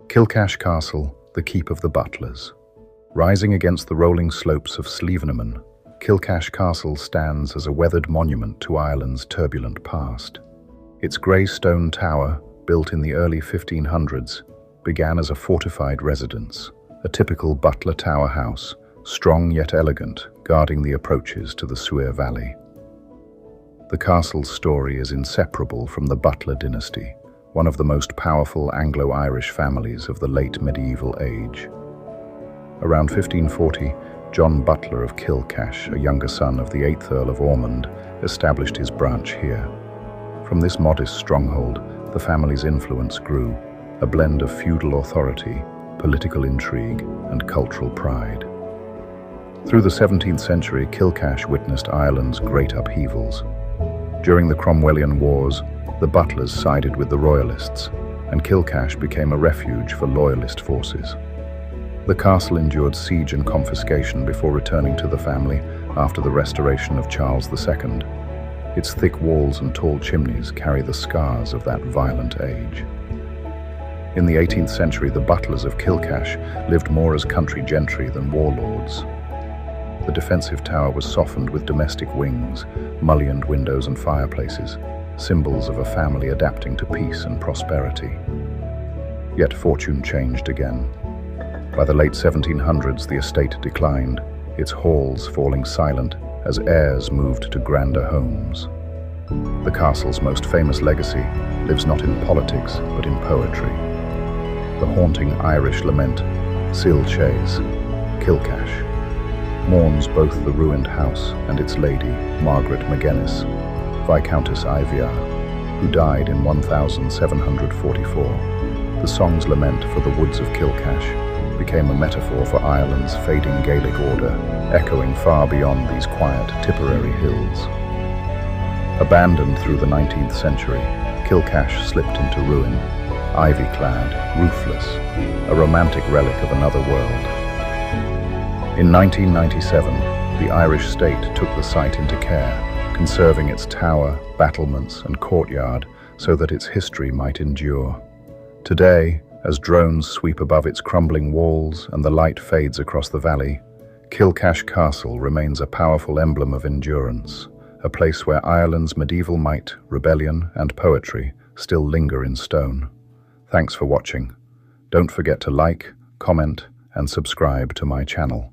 KILCASH Castle, the keep of the Butlers. Rising against the rolling slopes of Slievenamon, KILCASH Castle stands as a weathered monument to Ireland's turbulent past. Its grey stone tower, built in the early 1500s, began as a fortified residence, a typical Butler tower house, strong yet elegant, guarding the approaches to the Suir Valley. The castle's story is inseparable from the Butler dynasty, one of the most powerful Anglo-Irish families of the late medieval age. Around 1540, John Butler of KILCASH, a younger son of the 8th Earl of Ormond, established his branch here. From this modest stronghold, the family's influence grew, a blend of feudal authority, political intrigue, and cultural pride. Through the 17th century, KILCASH witnessed Ireland's great upheavals. During the Cromwellian Wars, the Butlers sided with the Royalists, and KILCASH became a refuge for Loyalist forces. The castle endured siege and confiscation before returning to the family after the restoration of Charles II. Its thick walls and tall chimneys carry the scars of that violent age. In the 18th century, the Butlers of KILCASH lived more as country gentry than warlords. The defensive tower was softened with domestic wings, mullioned windows and fireplaces, symbols of a family adapting to peace and prosperity. Yet fortune changed again. By the late 1700s, the estate declined, its halls falling silent as heirs moved to grander homes. The castle's most famous legacy lives not in politics, but in poetry. The haunting Irish lament, Sil Chase, KILCASH, mourns both the ruined house and its lady, Margaret McGuinness, Viscountess Eire, who died in 1744. The song's lament for the woods of KILCASH became a metaphor for Ireland's fading Gaelic order, echoing far beyond these quiet Tipperary hills. Abandoned through the 19th century, KILCASH slipped into ruin, ivy-clad, roofless, a romantic relic of another world. In 1997, the Irish state took the site into care, conserving its tower, battlements, and courtyard so that its history might endure. Today, as drones sweep above its crumbling walls and the light fades across the valley, KILCASH Castle remains a powerful emblem of endurance, a place where Ireland's medieval might, rebellion, and poetry still linger in stone. Thanks for watching. Don't forget to like, comment, and subscribe to my channel.